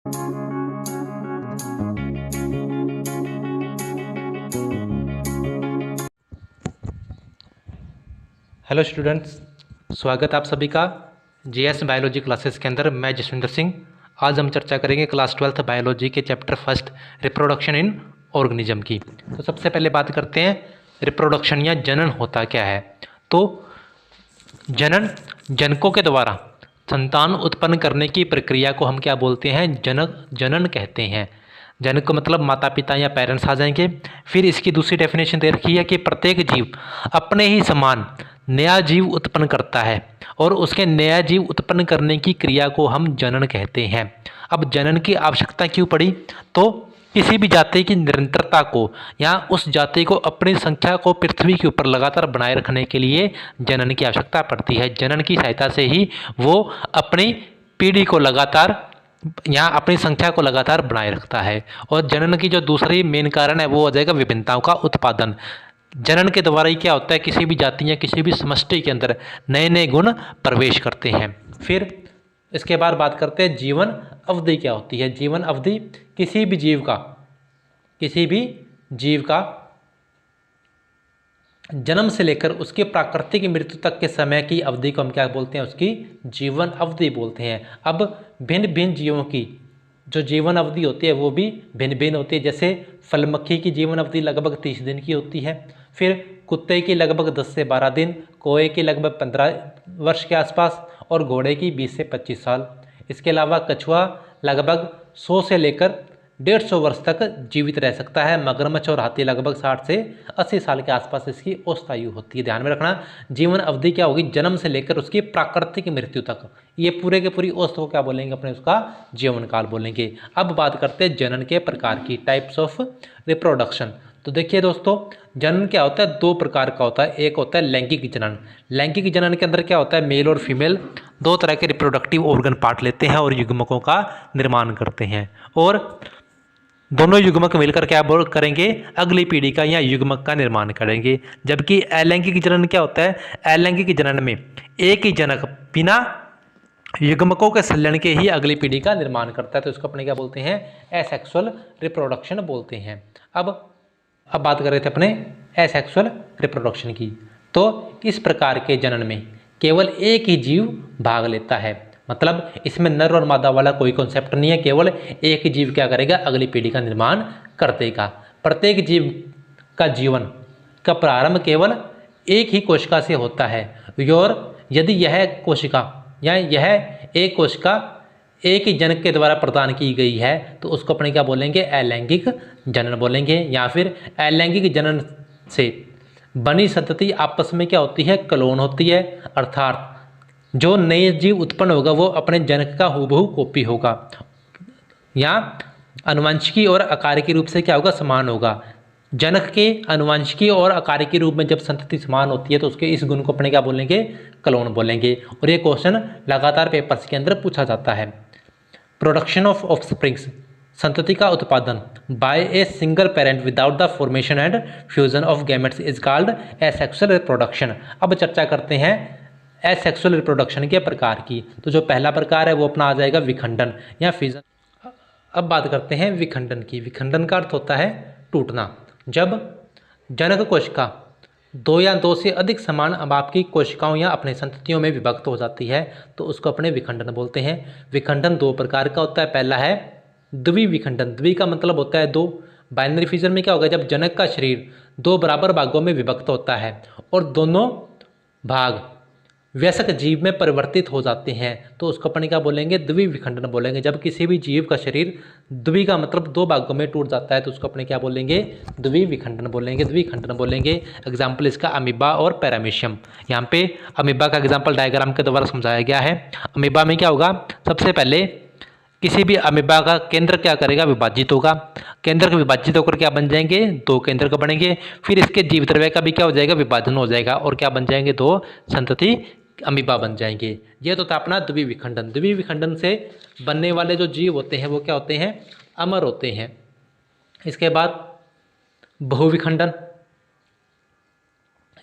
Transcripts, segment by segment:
Hello students, स्वागत आप सभी का जीएस बायोलॉजी क्लासेस के अंदर। मैं जसविंदर सिंह। आज हम चर्चा करेंगे क्लास 12th बायोलॉजी के chapter first reproduction in organism की। तो सबसे पहले बात करते हैं रिप्रोडक्शन या जनन होता क्या है। तो जनन, जनकों के द्वारा संतान उत्पन्न करने की प्रक्रिया को हम क्या बोलते हैं? जनन कहते हैं। जनक मतलब माता पिता या पेरेंट्स आ जाएंगे। फिर इसकी दूसरी डेफिनेशन दे रखी है कि प्रत्येक जीव अपने ही समान नया जीव उत्पन्न करता है और उसके नया जीव उत्पन्न करने की क्रिया को हम जनन कहते हैं। अब जनन की आवश्यकता क्यों पड़ी? तो किसी भी जाति की निरंतरता को या उस जाति को अपनी संख्या को पृथ्वी के ऊपर लगातार बनाए रखने के लिए जनन की आवश्यकता पड़ती है। जनन की सहायता से ही वो अपनी पीढ़ी को लगातार या अपनी संख्या को लगातार बनाए रखता है। और जनन की जो दूसरी मेन कारण है वो हो जाएगा विभिन्नताओं का उत्पादन। जनन के द्वारा ही क्या होता है, किसी भी जाति या किसी भी समष्टि के अंदर नए नए गुण प्रवेश करते हैं। फिर इसके बाद बात करते हैं जीवन अवधि क्या होती है। जीवन अवधि किसी भी जीव का जन्म से लेकर उसके प्राकृतिक मृत्यु तक के समय की अवधि को हम क्या बोलते हैं? उसकी जीवन अवधि बोलते हैं। अब भिन्न भिन्न जीवों की जो जीवन अवधि होती है वो भी भिन्न भिन्न होती है। जैसे फलमक्खी की जीवन अवधि लगभग 30 दिन की होती है। फिर कुत्ते की लगभग 10 से 12 दिन, कौए की लगभग 15 वर्ष के आसपास और घोड़े की 20 से 25 साल। इसके अलावा कछुआ लगभग 100 से लेकर 150 वर्ष तक जीवित रह सकता है। मगरमच्छ और हाथी लगभग 60 से 80 साल के आसपास इसकी औसत आयु होती है। ध्यान में रखना, जीवन अवधि क्या होगी? जन्म से लेकर उसकी प्राकृतिक मृत्यु तक, ये पूरे के पूरी औसत को क्या बोलेंगे? अपने उसका जीवन काल बोलेंगे। अब बात करते हैं जनन के प्रकार की, टाइप्स ऑफ रिप्रोडक्शन। तो देखिए दोस्तों, जनन क्या होता है? 2 प्रकार का होता है। एक होता है लैंगिक जनन। लैंगिक जनन के अंदर क्या होता है? मेल और फीमेल 2 तरह के रिप्रोडक्टिव ऑर्गन पार्ट लेते हैं और युग्मकों का निर्माण करते हैं। और दोनों युग्मक मिलकर क्या करेंगे? अगली पीढ़ी का या युग्मक का निर्माण करेंगे। जबकि अलैंगिक जनन क्या होता है? अलैंगिक जनन में एक ही जनक बिना युग्मकों के संलयन के ही अगली पीढ़ी का निर्माण करता है। तो इसको अपने क्या बोलते हैं? एसेक्सुअल रिप्रोडक्शन बोलते हैं। अब बात कर रहे थे अपने एसेक्सुअल रिप्रोडक्शन की। तो इस प्रकार के जनन में केवल एक ही जीव भाग लेता है। मतलब इसमें नर और मादा वाला कोई कॉन्सेप्ट नहीं है। केवल एक ही जीव क्या करेगा? अगली पीढ़ी का निर्माण कर देगा। प्रत्येक जीव का जीवन का प्रारंभ केवल एक ही कोशिका से होता है। और यदि यह कोशिका या यह एक कोशिका एक ही जनक के द्वारा प्रदान की गई है तो उसको अपने क्या बोलेंगे? अलैंगिक जनन बोलेंगे। या फिर अलैंगिक जनन से बनी संतति आपस में क्या होती है? क्लोन होती है। अर्थात जो नए जीव उत्पन्न होगा वो अपने जनक का हूबहू कॉपी होगा या आनुवंशिकी और आकारिकी रूप से क्या होगा? समान होगा। जनक के आनुवंशिकी और आकारिकी रूप में जब संतति समान होती है तो उसके इस गुण को अपने क्या बोलेंगे? क्लोन बोलेंगे। और ये क्वेश्चन लगातार पेपर्स के अंदर पूछा जाता है। प्रोडक्शन ऑफ ऑफस्प्रिंग्स, संतति का उत्पादन by a single parent without the formation and fusion of gametes is called asexual reproduction. अब चर्चा करते हैं एसेक्सुअल रिप्रोडक्शन के प्रकार की। तो जो पहला प्रकार है वो अपना आ जाएगा विखंडन या फ्यूजन। अब बात करते हैं विखंडन की। विखंडन का अर्थ होता है टूटना। जब जनक कोशिका 2 या 2 से अधिक समान अबाप की कोशिकाओं या अपने संततियों में विभक्त हो जाती है तो उसको अपने विखंडन बोलते हैं। विखंडन 2 प्रकार का होता है। पहला है द्विविखंडन। द्वि का मतलब होता है 2। बाइनरी फ्यूजन में क्या होगा? जब जनक का शरीर 2 बराबर भागों में विभक्त होता है और दोनों भाग वयस्क जीव में परिवर्तित हो जाते हैं तो उसको अपन क्या बोलेंगे? द्विविखंडन बोलेंगे। जब किसी भी जीव का शरीर द्वि का मतलब 2 भागों में टूट जाता है तो उसको अपने क्या बोलेंगे? द्विविखंडन बोलेंगे, द्विखंडन बोलेंगे। एग्जाम्पल इसका अमीबा और पैरामीशियम। यहाँ पे अमीबा का एग्जाम्पल डायग्राम के द्वारा समझाया गया है। अमीबा में क्या होगा? सबसे पहले किसी भी अमीबा का केंद्र क्या करेगा? विभाजित होगा। केंद्र के विभाजित होकर क्या बन जाएंगे? 2 केंद्र का बनेंगे। फिर इसके जीवद्रव्य का भी क्या हो जाएगा? विभाजन हो जाएगा और क्या बन जाएंगे? 2 संतति अमीबा बन जाएंगे। ये तो था अपना द्विविखंडन। द्विविखंडन से बनने वाले जो जीव होते हैं वो क्या होते हैं? अमर होते हैं। इसके बाद बहुविखंडन,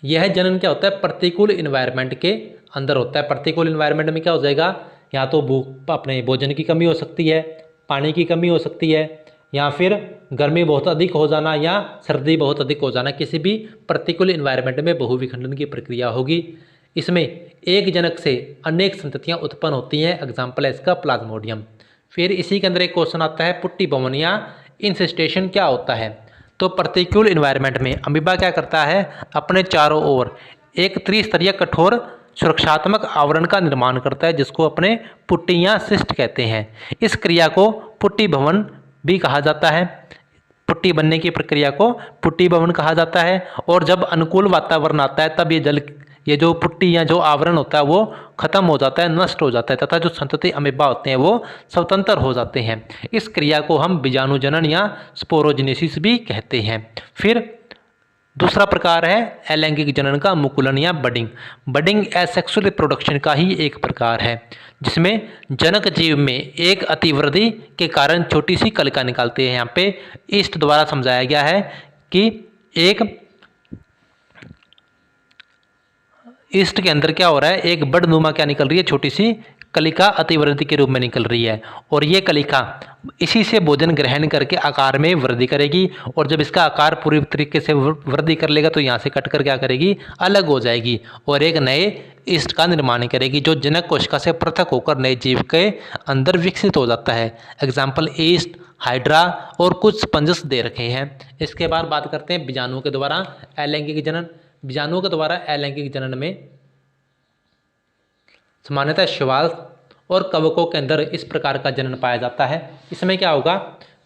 यह जनन क्या होता है? प्रतिकूल इन्वायरमेंट के अंदर होता है। प्रतिकूल इन्वायरमेंट में क्या हो जाएगा? या तो भूख अपने भोजन की कमी हो सकती है, पानी की कमी हो सकती है, या फिर गर्मी बहुत अधिक हो जाना या सर्दी बहुत अधिक हो जाना, किसी भी प्रतिकूल इन्वायरमेंट में बहुविखंडन की प्रक्रिया होगी। इसमें एक जनक से अनेक संततियां उत्पन्न होती हैं, एग्जाम्पल है इसका प्लाज्मोडियम। फिर इसी के अंदर एक क्वेश्चन आता है पुट्टी भवन या इंसेस्टेशन क्या होता है। तो प्रतिकूल इन्वायरमेंट में अमीबा क्या करता है, अपने चारों ओर एक त्रिस्तरीय कठोर सुरक्षात्मक आवरण का निर्माण करता है, जिसको अपने पुट्टी या सिस्ट कहते हैं। इस क्रिया को पुट्टी भवन भी कहा जाता है। पुट्टी बनने की प्रक्रिया को पुट्टी भवन कहा जाता है। और जब अनुकूल वातावरण आता है तब ये जो पुट्टी या जो आवरण होता है वो खत्म हो जाता है, नष्ट हो जाता है, तथा जो संतति अमीबा होते हैं वो स्वतंत्र हो जाते हैं। इस क्रिया को हम बीजाणुजनन या स्पोरोजेनेसिस भी कहते हैं। फिर दूसरा प्रकार है अलैंगिक जनन का मुकुलन या बडिंग। बडिंग एसेक्सुअल रिप्रोडक्शन का ही एक प्रकार है, जिसमें जनक जीव में एक अतिवृद्धि के कारण छोटी सी कलिका निकालते हैं। यहाँ पे ईस्ट द्वारा समझाया गया है कि एक ईस्ट के अंदर क्या हो रहा है, एक बड़नुमा क्या निकल रही है, छोटी सी कलिका अतिवृद्धि के रूप में निकल रही है। और ये कलिका इसी से भोजन ग्रहण करके आकार में वृद्धि करेगी, और जब इसका आकार पूरी तरीके से वृद्धि कर लेगा तो यहाँ से कटकर क्या करेगी, अलग हो जाएगी और एक नए ईस्ट का निर्माण करेगी, जो जनक कोशिका से पृथक होकर नए जीव के अंदर विकसित हो जाता है। एग्जाम्पल ईस्ट, हाइड्रा और कुछ स्पंजस दे रखे हैं। इसके बाद बात करते हैं बीजाणुओं के द्वारा अलैंगिक जनन। बीजाणुओं के द्वारा अलैंगिक जनन में सामान्यतः शैवाल और कवकों के अंदर इस प्रकार का जनन पाया जाता है। इसमें क्या होगा,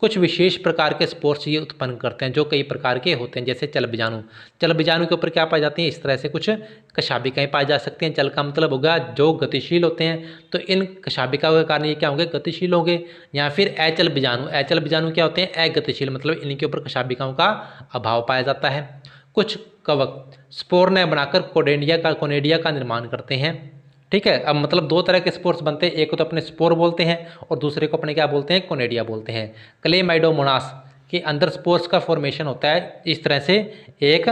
कुछ विशेष प्रकार के स्पोर्स ये उत्पन्न करते हैं जो कई प्रकार के होते हैं, जैसे चल बीजाणु। चल बीजाणु के ऊपर क्या पाई जाती हैं, इस तरह से कुछ कशाबिकाएँ पाई जा सकती हैं। चल का मतलब होगा जो गतिशील होते हैं, तो इन कशाबिकाओं के कारण ये क्या होंगे, गतिशील होंगे। या फिर अचल बीजाणु। अचल बीजाणु क्या होते हैं, अगतिशील, मतलब इनके ऊपर कशाबिकाओं का अभाव पाया जाता है। कुछ कवक स्पोर ने बनाकर कोनेडिया का निर्माण करते हैं। ठीक है, अब मतलब दो तरह के स्पोर्स बनते हैं, एक को तो अपने स्पोर बोलते हैं और दूसरे को अपने क्या बोलते हैं, कोनेडिया बोलते हैं। क्लेमाइडोमोनास के अंदर स्पोर्स का फॉर्मेशन होता है इस तरह से, एक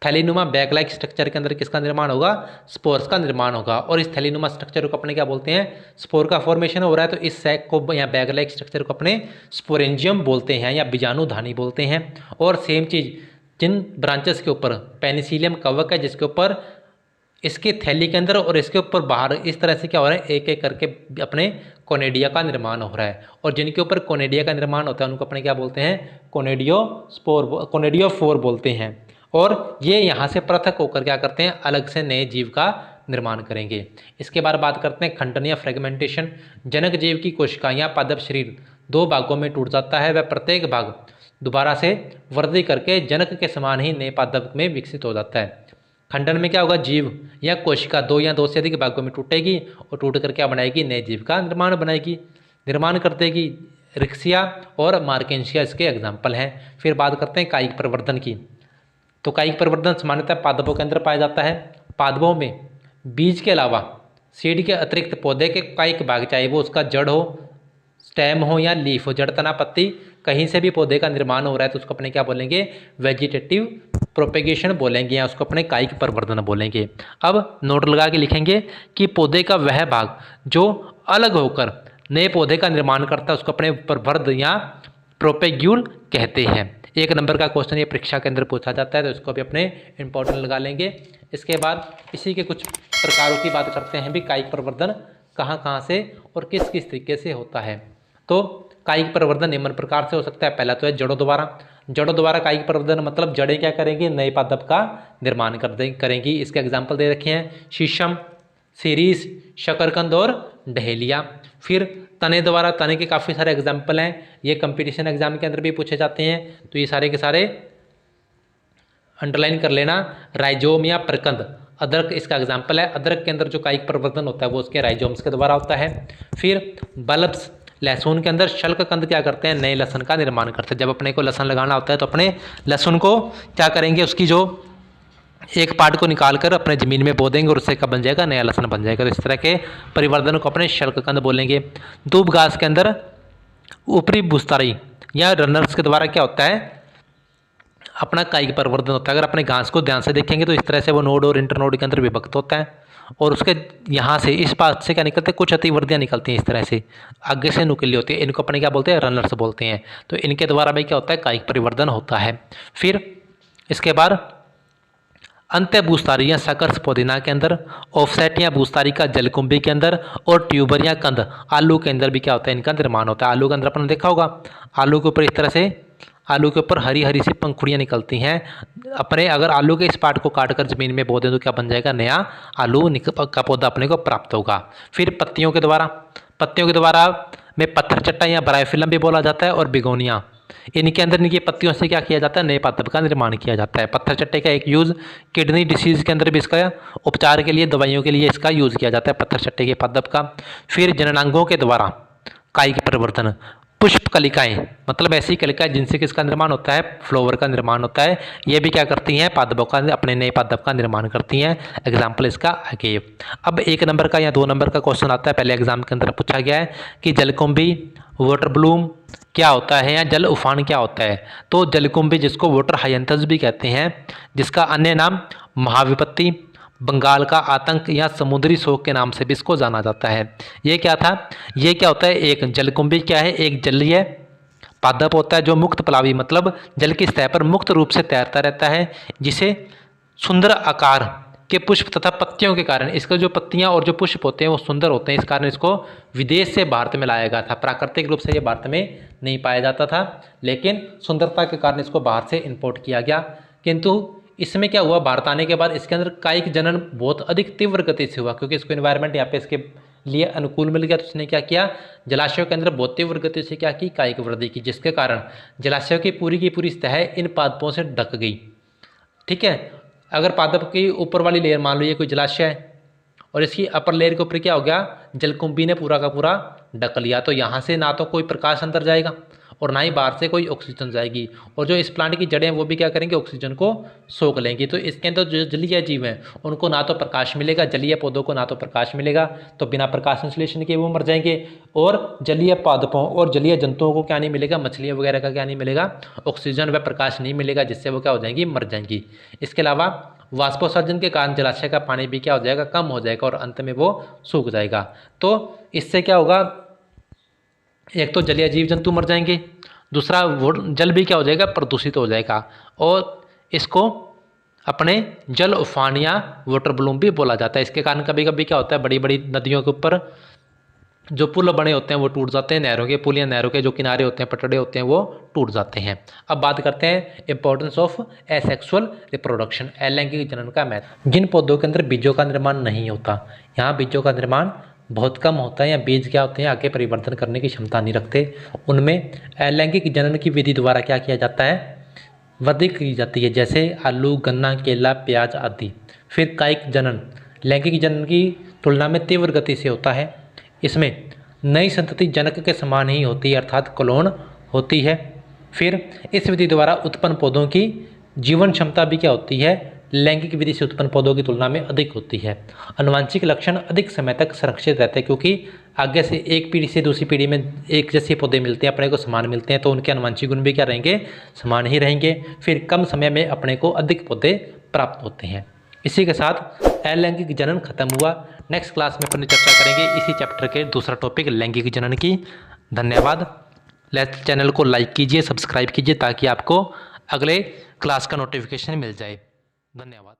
थैलीनुमा बैग लाइक स्ट्रक्चर के अंदर किसका निर्माण होगा, स्पोर्स का निर्माण होगा। और इस थैलीनुमा स्ट्रक्चर को अपने क्या बोलते हैं, स्पोर का फॉर्मेशन हो रहा है, तो इस सैक को या बैग लाइक स्ट्रक्चर को अपने स्पोरेंजियम बोलते हैं या बीजाणुधानी बोलते हैं। और सेम चीज़ जिन ब्रांचेस के ऊपर पेनिसिलियम कवक है, जिसके ऊपर इसके थैली के अंदर और इसके ऊपर बाहर इस तरह से क्या हो रहा है, एक एक करके अपने कोनेडिया का निर्माण हो रहा है। और जिनके ऊपर कोनेडिया का निर्माण होता है उनको अपने क्या बोलते हैं, कोनेडियोफोर बोलते हैं। और ये यहाँ से पृथक होकर क्या करते हैं, अलग से नए जीव का निर्माण करेंगे। इसके बाद बात करते हैं खंडन या फ्रेगमेंटेशन। जनक जीव की कोशिका या पादप शरीर दो भागों में टूट जाता है, वह प्रत्येक भाग दोबारा से वृद्धि करके जनक के समान ही नए पादप में विकसित हो जाता है। खंडन में क्या होगा, जीव या कोशिका दो या दो से अधिक भागों में टूटेगी और टूट कर क्या बनाएगी, नए जीव का निर्माण कर देगी। रिक्सिया और मार्केंशिया इसके एग्जाम्पल हैं। फिर बात करते हैं कायिक प्रवर्धन की। तो कायिक प्रवर्धन सामान्यतः पादपों के अंदर पाया जाता है। पादपों में बीज के अलावा सीड के अतिरिक्त पौधे के कायिक भाग, चाहे वो उसका जड़ हो, स्टेम हो या लीफ हो, जड़ तना पत्ती, कहीं से भी पौधे का निर्माण हो रहा है तो उसको अपने क्या बोलेंगे, वेजिटेटिव प्रोपेगेशन बोलेंगे या उसको अपने कायिक प्रवर्धन बोलेंगे। अब नोट लगा के लिखेंगे कि पौधे का वह भाग जो अलग होकर नए पौधे का निर्माण करता है उसको अपने प्रवर्ध या प्रोपेग्यूल कहते हैं। एक नंबर का क्वेश्चन ये परीक्षा के अंदर पूछा जाता है, तो इसको भी अपने इंपॉर्टेंट लगा लेंगे। इसके बाद इसी के कुछ प्रकारों की बात करते हैं भी, कायिक प्रवर्धन कहाँ कहाँ से और किस किस तरीके से होता है। तो कायिक प्रवर्धन निम्न प्रकार से हो सकता है। पहला तो है जड़ों द्वारा कायिक प्रवर्धन, मतलब जड़ें क्या करेंगी, नए पादप का निर्माण करेंगी। इसके एग्जाम्पल दे रखे हैं, शीशम, सीरीस, शकरकंद और डहेलिया। फिर तने द्वारा, तने के काफ़ी सारे एग्जाम्पल हैं, ये कंपटीशन एग्जाम के अंदर भी पूछे जाते हैं, तो ये सारे के सारे अंडरलाइन कर लेना। राइजोम या प्रकंद, अदरक इसका एग्जाम्पल है। अदरक के अंदर जो कायिक प्रवर्धन होता है वो उसके राइजोम्स के द्वारा होता है। फिर बल्ब्स, लहसुन के अंदर शल्ककंद क्या करते हैं, नए लहसुन का निर्माण करते हैं। जब अपने को लहसुन लगाना होता है तो अपने लहसुन को क्या करेंगे, उसकी जो एक पार्ट को निकाल कर अपने ज़मीन में बो देंगे और उससे क्या बन जाएगा, नया लहसुन बन जाएगा। तो इस तरह के परिवर्धन को अपने शल्ककंद बोलेंगे। दूब घास के अंदर ऊपरी बुस्तारी या रनर्स के द्वारा क्या होता है, अपना कायिक प्रवर्धन होता है। अगर अपने घास को ध्यान से देखेंगे तो इस तरह से वो नोड और इंटरनोड के अंदर विभक्त होता है। और उसके यहाँ से इस पार्ट से क्या निकलते हैं, कुछ अतिवर्धियाँ निकलती हैं इस तरह से, आगे से नुकीली होती है, इनको अपने क्या बोलते हैं, रनर्स बोलते हैं। तो इनके द्वारा भी क्या होता है, कायिक परिवर्धन होता है। फिर इसके बाद अंत्य भूस्तारी या सकर्स पोदिना के अंदर, ऑफसेट या भूस्तारी का जलकुंभी के अंदर, और ट्यूबर या कंद आलू के अंदर भी क्या होता है, इनका निर्माण होता है। आलू के अंदर अपन ने देखा होगा, आलू के ऊपर इस तरह से, आलू के ऊपर हरी हरी सी पंखुड़ियाँ निकलती हैं। अपने अगर आलू के इस पार्ट को काट कर ज़मीन में बो दें तो क्या बन जाएगा, नया आलू का पौधा अपने को प्राप्त होगा। फिर पत्तियों के द्वारा में पत्थर चट्टा या ब्रायोफिलम भी बोला जाता है, और बिगोनिया, इनके अंदर इनकी पत्तियों से क्या किया जाता है, नए पादप का निर्माण किया जाता है। पत्थर चट्टे का एक यूज़ किडनी डिसीज़ के अंदर भी इसका उपचार के लिए, दवाइयों के लिए इसका यूज़ किया जाता है, पत्थर चट्टे के पादप का। फिर जननांगों के द्वारा कायिक परिवर्तन, पुष्प कलिकाएं, मतलब ऐसी कलिकाएं जिनसे किसका निर्माण होता है, फ्लावर का निर्माण होता है, ये भी क्या करती हैं, पादपों का, अपने नए पादप का निर्माण करती हैं। एग्जाम्पल इसका आगे। अब 1 नंबर का या 2 नंबर का क्वेश्चन आता है, पहले एग्जाम के अंदर पूछा गया है कि जलकुंभी, वाटर ब्लूम क्या होता है, या जल उफान क्या होता है। तो जलकुंभी, जिसको वाटर हायंथस भी कहते हैं, जिसका अन्य नाम महाविपत्ति, बंगाल का आतंक या समुद्री शोक के नाम से भी इसको जाना जाता है। ये क्या था, ये क्या होता है, एक जलकुंभी क्या है, एक जलीय पादप होता है जो मुक्त प्लावी, मतलब जल की सतह पर मुक्त रूप से तैरता रहता है, जिसे सुंदर आकार के पुष्प तथा पत्तियों के कारण, इसका जो पत्तियां और जो पुष्प होते हैं वो सुंदर होते हैं, इस कारण इसको विदेश से भारत में लाया गया था। प्राकृतिक रूप से ये भारत में नहीं पाया जाता था, लेकिन सुंदरता के कारण इसको बाहर से इंपोर्ट किया गया। किंतु इसमें क्या हुआ, भारत आने के बाद इसके अंदर कायिक जनन बहुत अधिक तीव्र गति से हुआ, क्योंकि इसको एनवायरनमेंट यहाँ पे इसके लिए अनुकूल मिल गया। तो उसने क्या किया, जलाशयों के अंदर बहुत तीव्र गति से क्या की, कायिक वृद्धि की, जिसके कारण जलाशयों की पूरी सतह इन पादपों से ढक गई। ठीक है, अगर पादप की ऊपर वाली लेयर मान लो ये कोई जलाशय है, और इसकी अपर लेयर के ऊपर क्या हो गया, जलकुंभी ने पूरा का पूरा ढक लिया, तो यहाँ से ना तो कोई प्रकाश अंदर जाएगा और ना ही बाहर से कोई ऑक्सीजन जाएगी, और जो इस प्लांट की जड़ें हैं वो भी क्या करेंगे, ऑक्सीजन को सोख लेंगी। तो इसके अंदर जो जलीय जीव हैं उनको ना तो प्रकाश मिलेगा, जलीय पौधों को ना तो प्रकाश मिलेगा, तो बिना प्रकाश संश्लेषण के वो मर जाएंगे, और जलीय पादपों और जलीय जंतुओं को क्या नहीं मिलेगा, मछलियाँ वगैरह का क्या नहीं मिलेगा, ऑक्सीजन व प्रकाश नहीं मिलेगा, जिससे वो क्या हो जाएंगी, मर जाएंगी। इसके अलावा वाष्पोत्सर्जन के कारण जलाशय का पानी भी क्या हो जाएगा, कम हो जाएगा, और अंत में वो सूख जाएगा। तो इससे क्या होगा, एक तो जलीय जीव जंतु मर जाएंगे, दूसरा वो जल भी क्या हो जाएगा, प्रदूषित हो जाएगा, और इसको अपने जल उफान या वाटर ब्लूम भी बोला जाता है। इसके कारण कभी कभी क्या होता है, बड़ी बड़ी नदियों के ऊपर जो पुल बने होते हैं वो टूट जाते हैं, नहरों के पुल या नहरों के जो किनारे होते हैं, पटड़े होते हैं, वो टूट जाते हैं। अब बात करते हैं इंपॉर्टेंस ऑफ एसेक्सुअल रिप्रोडक्शन, अलैंगिक जनन का महत्व। जिन पौधों के अंदर बीजों का निर्माण नहीं होता, यहाँ बीजों का निर्माण बहुत कम होता है, या बीज क्या होते हैं, आगे परिवर्तन करने की क्षमता नहीं रखते, उनमें अलैंगिक जनन की विधि द्वारा क्या किया जाता है, वृद्धि की जाती है, जैसे आलू, गन्ना, केला, प्याज आदि। फिर कायिक जनन लैंगिक जनन की तुलना में तीव्र गति से होता है, इसमें नई संतति जनक के समान ही होती है, अर्थात क्लोन होती है। फिर इस विधि द्वारा उत्पन्न पौधों की जीवन क्षमता भी क्या होती है, लैंगिक विधि से उत्पन्न पौधों की तुलना में अधिक होती है। आनुवंशिक लक्षण अधिक समय तक संरक्षित रहते हैं, क्योंकि आगे से एक पीढ़ी से दूसरी पीढ़ी में एक जैसे पौधे मिलते हैं, अपने को समान मिलते हैं, तो उनके आनुवंशिक गुण भी क्या रहेंगे, समान ही रहेंगे। फिर कम समय में अपने को अधिक पौधे प्राप्त होते हैं। इसी के साथ अलैंगिक जनन खत्म हुआ। नेक्स्ट क्लास में अपन चर्चा करेंगे इसी चैप्टर के दूसरा टॉपिक लैंगिक जनन की। धन्यवाद। चैनल को लाइक कीजिए, सब्सक्राइब कीजिए, ताकि आपको अगले क्लास का नोटिफिकेशन मिल जाए। धन्यवाद।